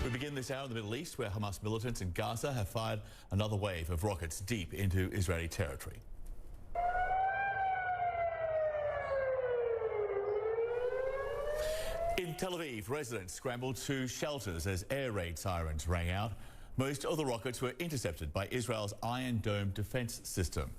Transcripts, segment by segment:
We begin this hour in the Middle East, where Hamas militants in Gaza have fired another wave of rockets deep into Israeli territory. In Tel Aviv, residents scrambled to shelters as air raid sirens rang out. Most of the rockets were intercepted by Israel's Iron Dome defense system.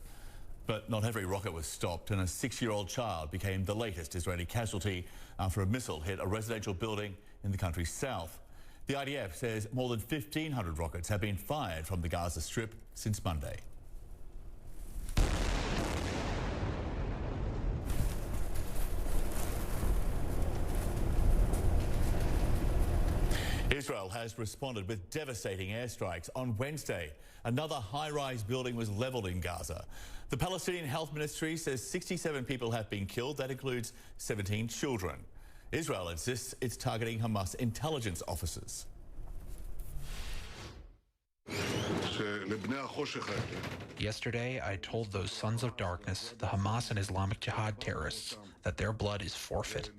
But not every rocket was stopped, and a 6-year-old child became the latest Israeli casualty after a missile hit a residential building in the country's south. The IDF says more than 1,500 rockets have been fired from the Gaza Strip since Monday. Israel has responded with devastating airstrikes. On Wednesday, another high-rise building was leveled in Gaza. The Palestinian Health Ministry says 67 people have been killed. That includes 17 children. Israel insists it's targeting Hamas intelligence officers. Yesterday, I told those sons of darkness, the Hamas and Islamic Jihad terrorists, that their blood is forfeit.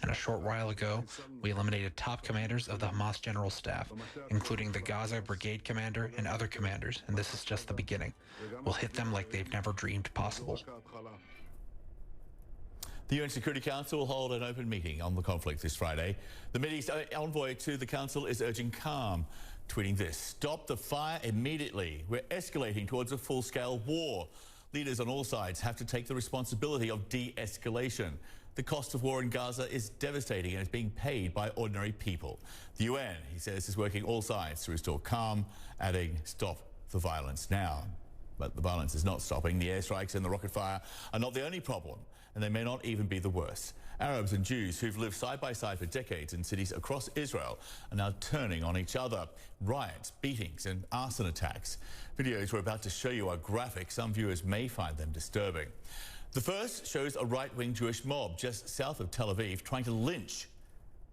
And a short while ago, we eliminated top commanders of the Hamas General Staff, including the Gaza Brigade Commander and other commanders, and this is just the beginning. We'll hit them like they've never dreamed possible. The UN Security Council will hold an open meeting on the conflict this Friday. The Mideast envoy to the Council is urging calm, tweeting this: "Stop the fire immediately. We're escalating towards a full-scale war. Leaders on all sides have to take the responsibility of de-escalation. The cost of war in Gaza is devastating and is being paid by ordinary people." The UN, he says, is working all sides to restore calm, adding, "Stop the violence now." But the violence is not stopping. The airstrikes and the rocket fire are not the only problem, and they may not even be the worst. Arabs and Jews who've lived side by side for decades in cities across Israel are now turning on each other. Riots, beatings and arson attacks. Videos we're about to show you are graphic. Some viewers may find them disturbing. The first shows a right-wing Jewish mob just south of Tel Aviv trying to lynch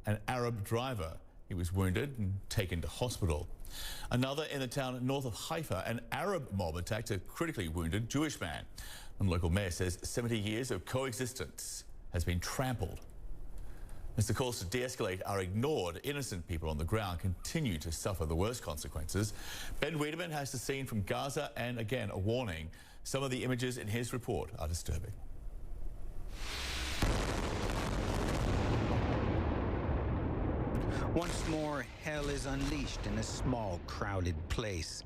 an Arab driver. He was wounded and taken to hospital. Another in the town north of Haifa, an Arab mob attacked a critically wounded Jewish man. And the local mayor says 70 years of coexistence has been trampled. As the calls to de-escalate are ignored, innocent people on the ground continue to suffer the worst consequences. Ben Wiedemann has the scene from Gaza, and again, a warning. Some of the images in his report are disturbing. Once more, hell is unleashed in a small, crowded place.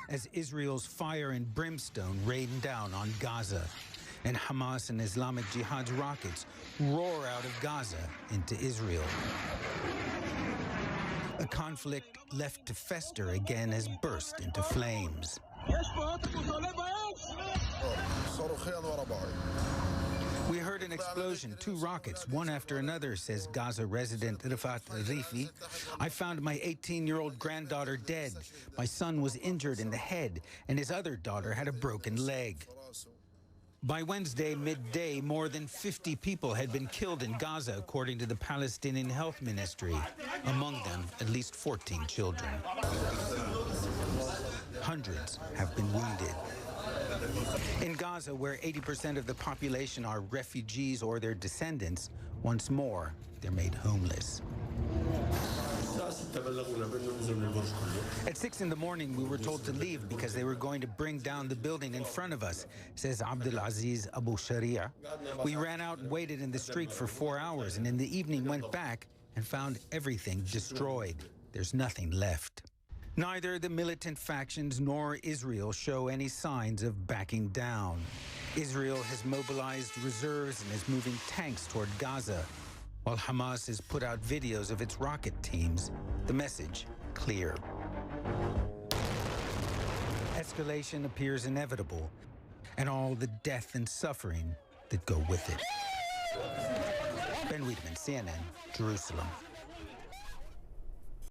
As Israel's fire and brimstone rain down on Gaza, and Hamas and Islamic Jihad's rockets roar out of Gaza into Israel. A conflict left to fester again has burst into flames. We heard an explosion, 2 rockets, one after another, says Gaza resident Rifat Rifi. I found my 18-year-old granddaughter dead. My son was injured in the head, and his other daughter had a broken leg. By Wednesday midday, more than 50 people had been killed in Gaza, according to the Palestinian Health Ministry. Among them, at least 14 children. Hundreds have been wounded. In Gaza, where 80% of the population are refugees or their descendants, once more, they're made homeless. At 6 in the morning, we were told to leave because they were going to bring down the building in front of us, says Abdulaziz Abu Sharia. We ran out and waited in the street for 4 hours, and in the evening went back and found everything destroyed. There's nothing left. Neither the militant factions nor Israel show any signs of backing down. Israel has mobilized reserves and is moving tanks toward Gaza, while Hamas has put out videos of its rocket teams. The message clear. Escalation appears inevitable, and all the death and suffering that go with it. Ben Wiedemann, CNN, Jerusalem.